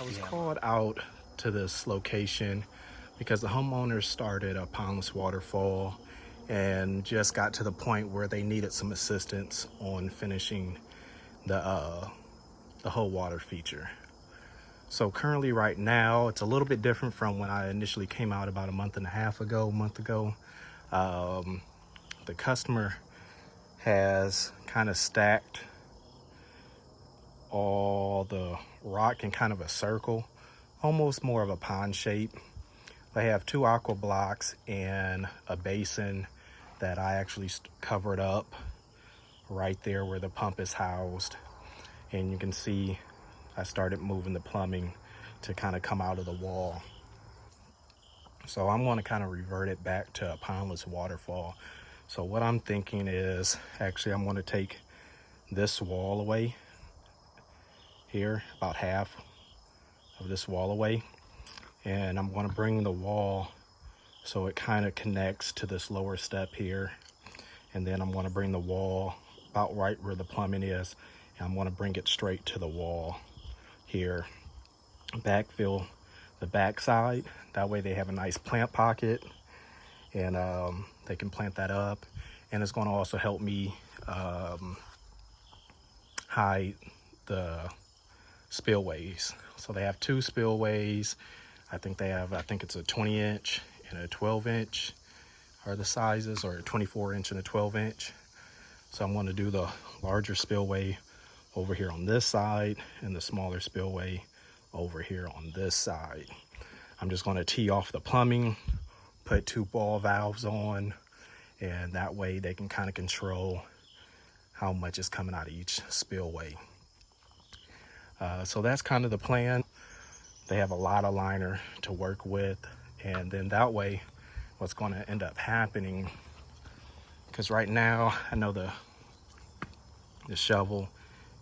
I was called out to this location because the homeowners started a Pondless Waterfall and just got to the point where they needed some assistance on finishing the whole water feature. So currently right now, it's a little bit different from when I initially came out about a month ago. The customer has kind of stacked all the rock in kind of a circle, almost more of a pond shape. I have 2 aqua blocks and a basin that I actually covered up right there where the pump is housed. And you can see I started moving the plumbing to kind of come out of the wall. So I'm going to kind of revert it back to a Pondless Waterfall. So what I'm thinking is, actually I'm going to take this wall away here, about half of this wall away, and I'm going to bring the wall so it kind of connects to this lower step here, and then I'm going to bring the wall about right where the plumbing is, and I'm going to bring it straight to the wall here, backfill the back side. That way they have a nice plant pocket, and they can plant that up, and it's going to also help me hide the spillways. So they have 2 spillways. I think it's a 20-inch and a 12-inch are the sizes, or a 24-inch and a 12-inch. So I'm going to do the larger spillway over here on this side and the smaller spillway over here on this side. I'm just going to tee off the plumbing, put 2 ball valves on, and that way they can kind of control how much is coming out of each spillway. So that's kind of the plan. They have a lot of liner to work with, and then that way what's going to end up happening, because right now I know the shovel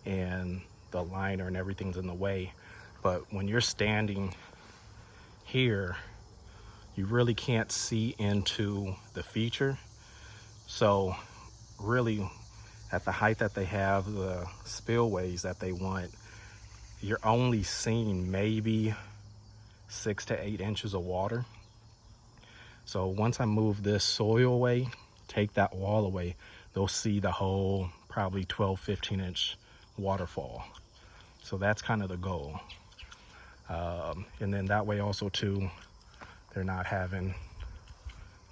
and the liner and everything's in the way, but when you're standing here you really can't see into the feature. So really at the height that they have the spillways that they want, you're only seeing maybe 6 to 8 inches of water. So once I move this soil away, take that wall away, they'll see the whole probably 12-15 inch waterfall. So that's kind of the goal. And then that way also too, they're not having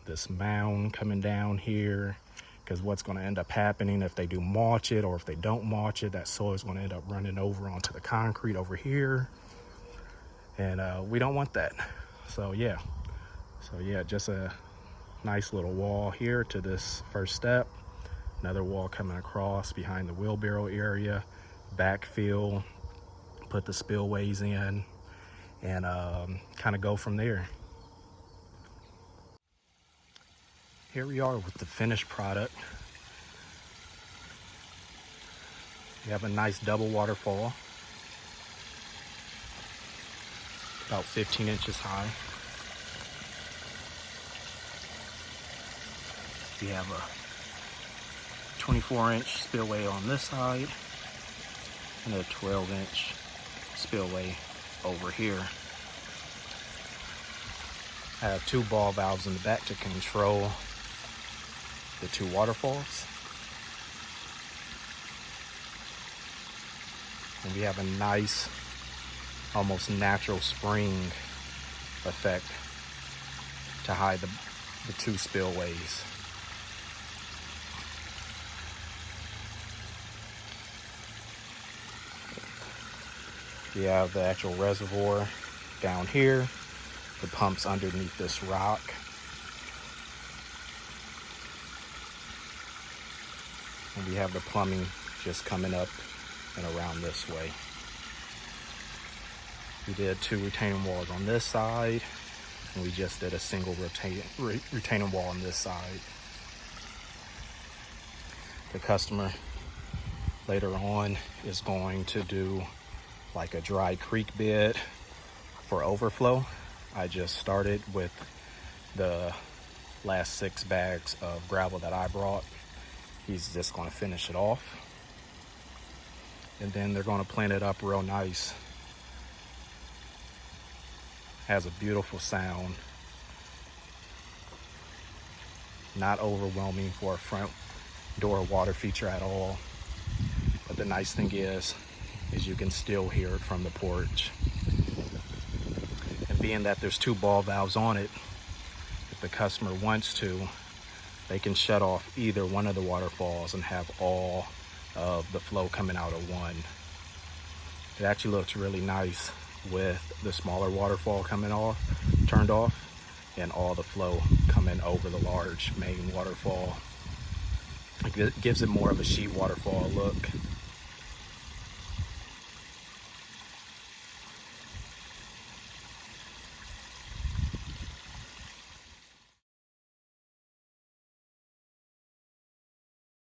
this mound coming down here, because what's going to end up happening if they do mulch it, or if they don't mulch it, that soil is going to end up running over onto the concrete over here, and we don't want that. So yeah, just a nice little wall here to this first step, another wall coming across behind the wheelbarrow area, backfill, put the spillways in, and kind of go from there. Here we are with the finished product. We have a nice double waterfall, about 15 inches high. We have a 24-inch spillway on this side and a 12-inch spillway over here. I have 2 ball valves in the back to control the 2 waterfalls. And we have a nice, almost natural spring effect to hide the 2 spillways. We have the actual reservoir down here. The pump's underneath this rock. And we have the plumbing just coming up and around this way. We did 2 retaining walls on this side, and we just did a single retaining wall on this side. The customer later on is going to do like a dry creek bed for overflow. I just started with the last 6 bags of gravel that I brought. He's just going to finish it off, and then they're going to plant it up real nice Has a beautiful sound. Not overwhelming for a front door water feature at all. But the nice thing is you can still hear it from the porch. And being that there's 2 ball valves on it, if the customer wants to, they can shut off either one of the waterfalls and have all of the flow coming out of one. It actually looks really nice with the smaller waterfall turned off, and all the flow coming over the large main waterfall. It gives it more of a sheet waterfall look.